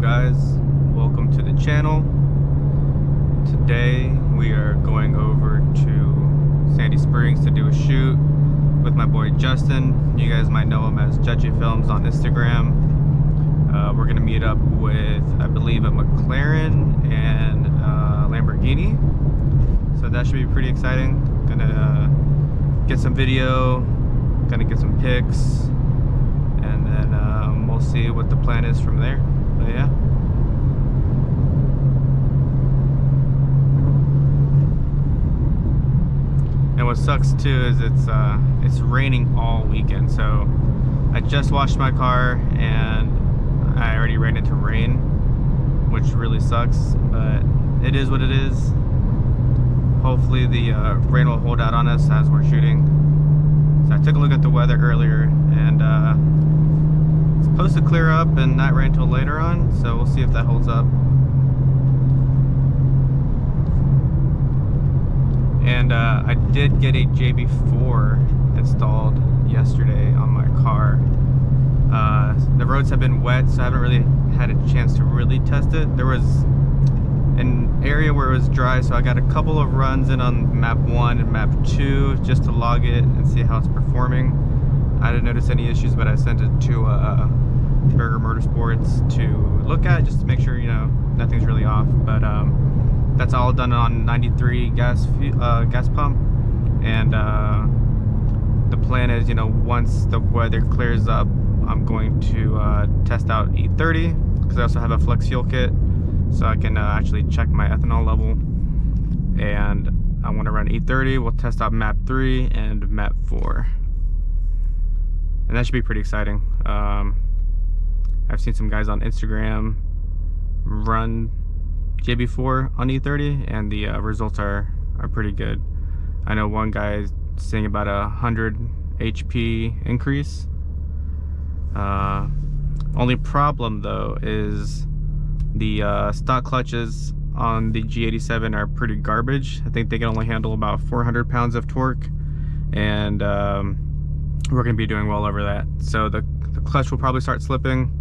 up, guys? Welcome to the channel. Today we are going over to Sandy Springs to do a shoot with my boy Justin. You guys might know him as Judgy Films on Instagram. We're gonna meet up with, I believe, a McLaren and Lamborghini, so that should be pretty exciting. Gonna get some video, gonna get some pics, and then we'll see what the plan is from there. But yeah. And what sucks too is it's raining all weekend, so I just washed my car and I already ran into rain, which really sucks, but it is what it is. Hopefully the rain will hold out on us as we're shooting. So I took a look at the weather earlier, and it's supposed to clear up and not rain until later on, so we'll see if that holds up. And I did get a JB4 installed yesterday on my car. The roads have been wet, so I haven't really had a chance to really test it. There was an area where it was dry, so I got a couple of runs in on map 1 and map 2 just to log it and see how it's performing. I didn't notice any issues, but I sent it to Burger Motorsports to look at just to make sure, you know, nothing's really off. But that's all done on 93 gas pump, and the plan is, you know, once the weather clears up, I'm going to test out E30, because I also have a flex fuel kit, so I can actually check my ethanol level. And I want to run E30. We'll test out map 3 and map 4, and that should be pretty exciting. I've seen some guys on Instagram run JB4 on E30, and the results are pretty good. I know one guy is saying about 100 HP increase. Only problem though is the stock clutches on the G87 are pretty garbage. I think they can only handle about 400 pounds of torque, and we're gonna be doing well over that. So the clutch will probably start slipping.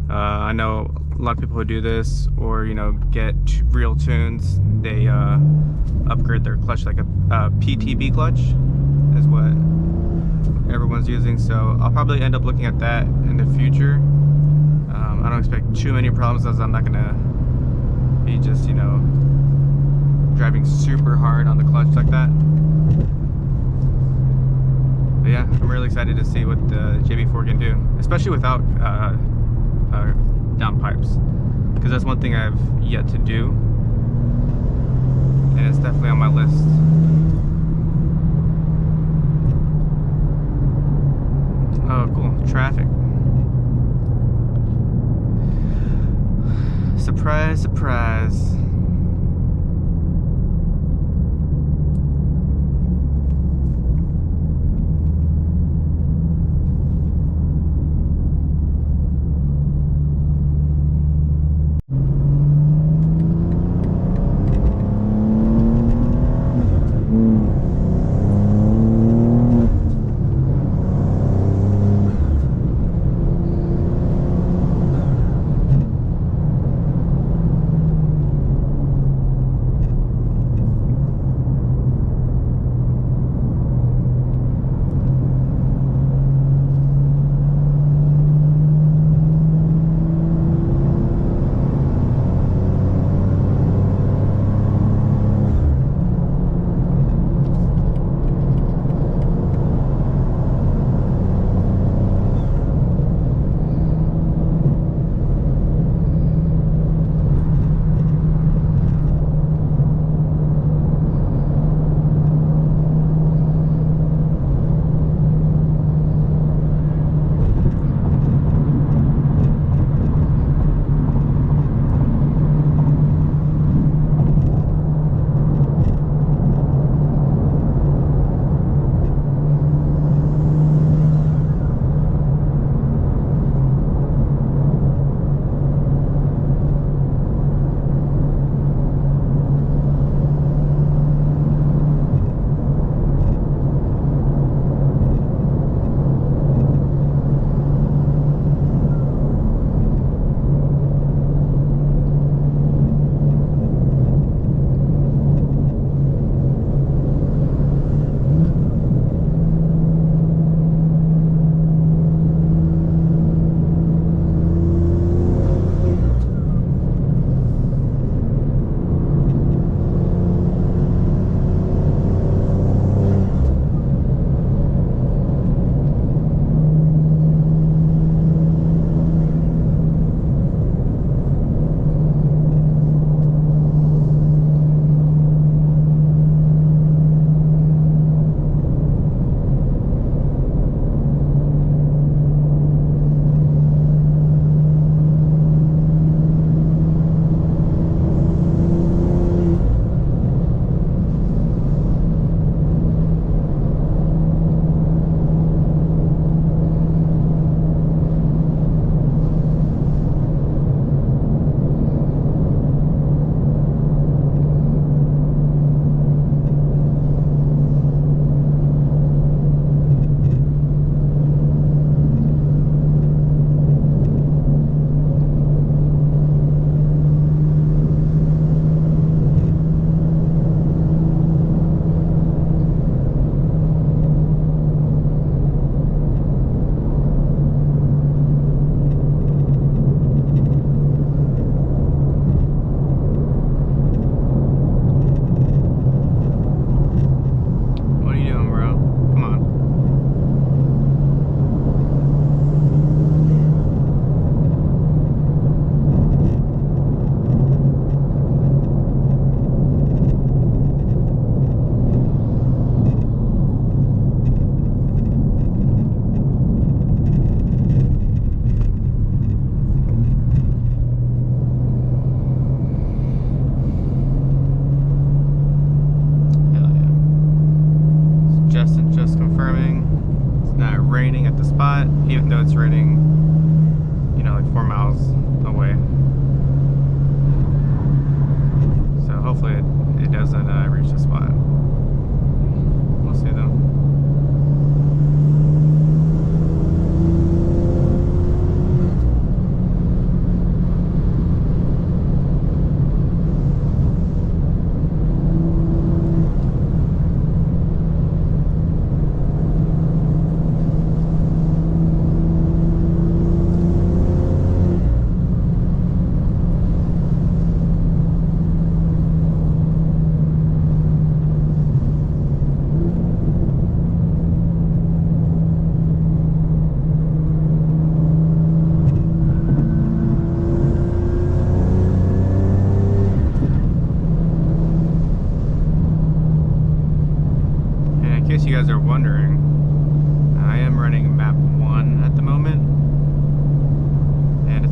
I know a lot of people who do this, or, you know, get real tunes, they upgrade their clutch, like a PTB clutch is what everyone's using. So I'll probably end up looking at that in the future. I don't expect too many problems, as I'm not gonna be just, you know, driving super hard on the clutch like that. But yeah, I'm really excited to see what the JB4 can do, especially without down pipes, because that's one thing I've yet to do, and it's definitely on my list. Oh, cool. Traffic. Surprise, surprise.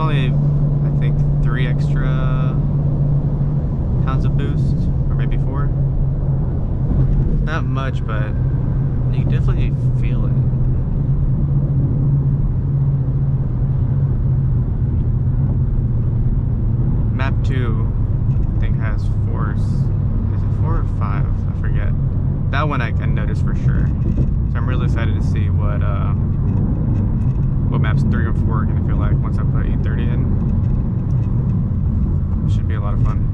only, I think, 3 extra pounds of boost, or maybe 4. Not much, but you definitely feel it. Map 2, I think, has 4. Is it 4 or 5? I forget. That one I can notice for sure. So I'm really excited to see what maps 3 or 4 are gonna feel like once I put E30 in. It should be a lot of fun.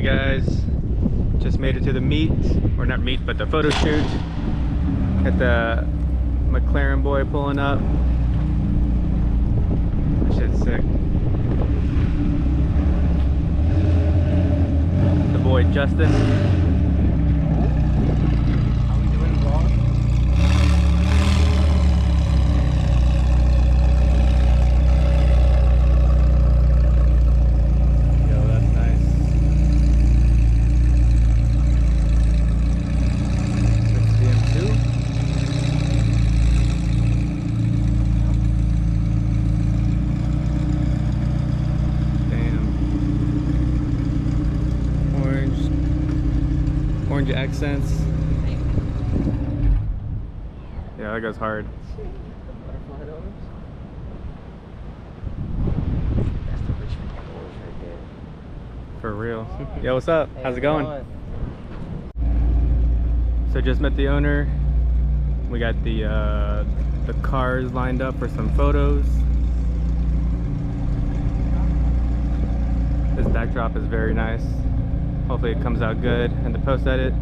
Guys, just made it to the meet, or not meet, but the photo shoot. Got the McLaren boy pulling up. That shit's sick. The boy Justin. Are we doing vlog? Orange accents. Yeah, that goes hard. Butterfly doors. That's the Richmond doors right there. For real. Yo, what's up? Hey, how's it going? So just met the owner. We got the cars lined up for some photos. This backdrop is very nice. Hopefully it comes out good in the post edit.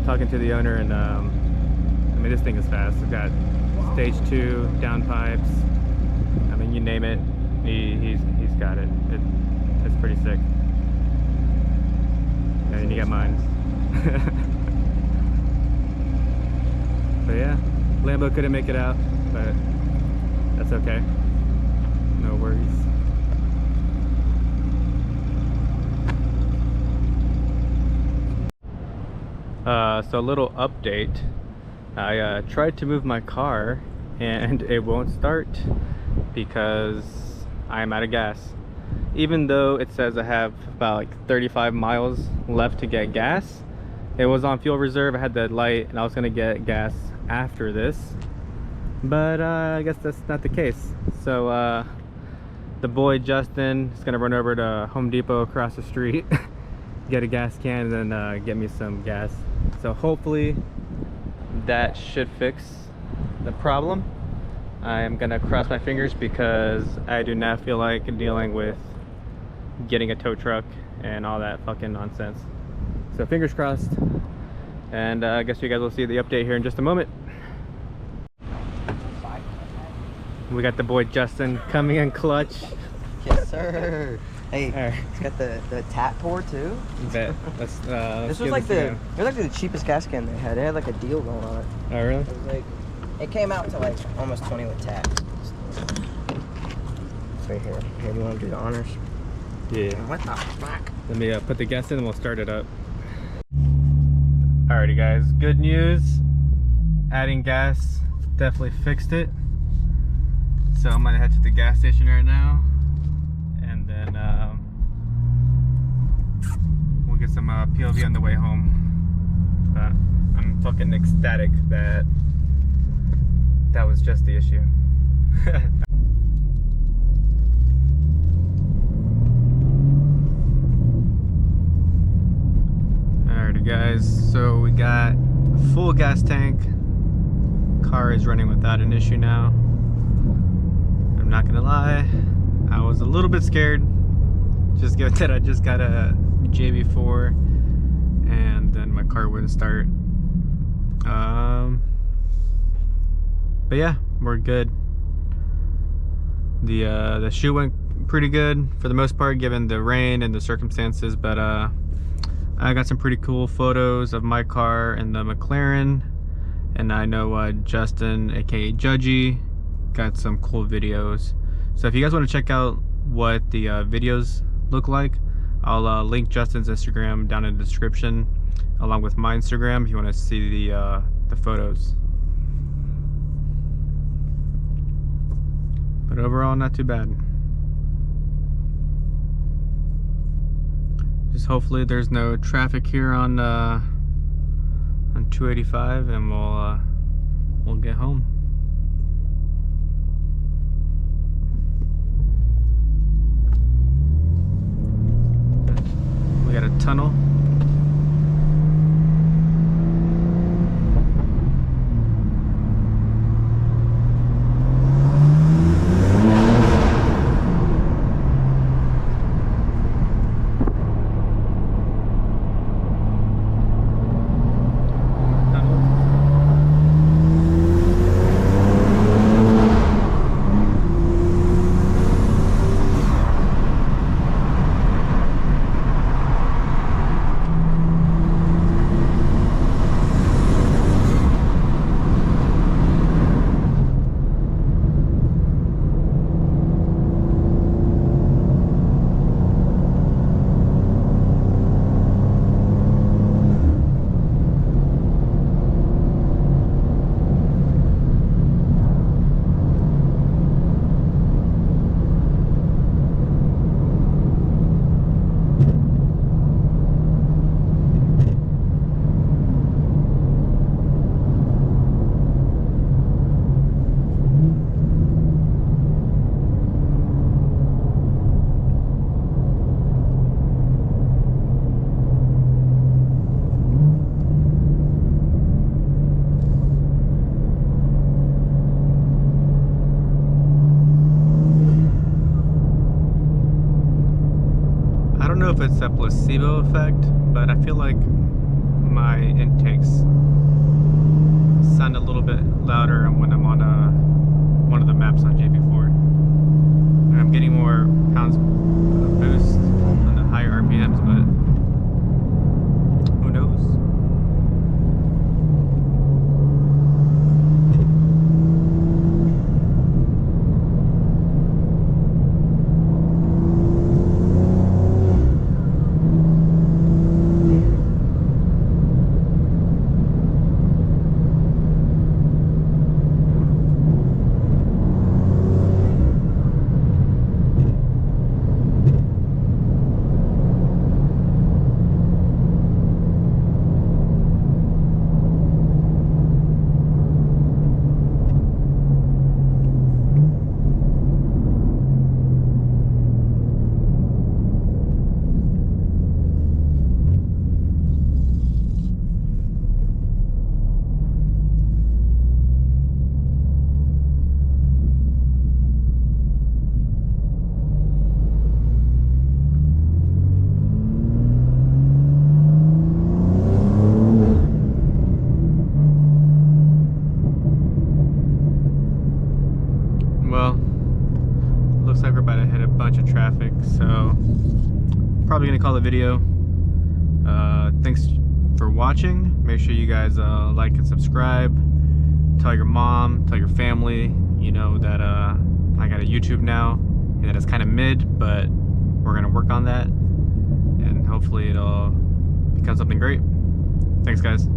Talking to the owner, and I mean, this thing is fast. We've got stage 2 downpipes. I mean, you name it, he's got it. It's pretty sick. And then you got mine. But yeah, Lambo couldn't make it out, but that's okay. No worries. So a little update. I tried to move my car and it won't start because I'm out of gas. Even though it says I have about like 35 miles left to get gas, it was on fuel reserve. I had the light and I was gonna get gas after this, but I guess that's not the case. So the boy Justin is gonna run over to Home Depot across the street, get a gas can, and then get me some gas. So hopefully that should fix the problem. I'm gonna cross my fingers because I do not feel like dealing with getting a tow truck and all that fucking nonsense. So fingers crossed, and I guess you guys will see the update here in just a moment. We got the boy Justin coming in clutch. Yes, sir. Hey, right. It's got the tap pour too. Bet. Let's this was like it was like the cheapest gas can they had. They had like a deal going on it. Oh really? It was like, it came out to like almost 20 with tap. It's right here. Here, do you want to do the honors? Yeah. What the fuck? Let me put the gas in and we'll start it up. Alrighty guys, good news. adding gas definitely fixed it. So I'm gonna head to the gas station right now, and then we'll get some POV on the way home. But I'm fucking ecstatic that that was just the issue. Alrighty guys, so we got a full gas tank. Car is running without an issue now. I'm not gonna lie, I was a little bit scared. Just given that I just got a JB4 and then my car wouldn't start. But yeah, we're good. The shoot went pretty good for the most part, given the rain and the circumstances. But I got some pretty cool photos of my car and the McLaren, and I know Justin, aka Judgy, got some cool videos. So if you guys want to check out what the videos look like, I'll link Justin's Instagram down in the description, along with my Instagram if you want to see the photos. But overall, not too bad. Just hopefully there's no traffic here on 285, and we'll get home. We got a tunnel. I don't know if it's a placebo effect, but I feel like my intakes sound a little bit louder when I'm on one of the maps on JB4. And I'm getting more pounds of boost on the higher RPMs, but who knows? Looks like we're about to hit a bunch of traffic, so probably gonna call the video. Thanks for watching. Make sure you guys like and subscribe. Tell your mom, tell your family, you know, that I got a YouTube now, and that it's kind of mid, but we're gonna work on that, and hopefully it'll become something great. Thanks guys.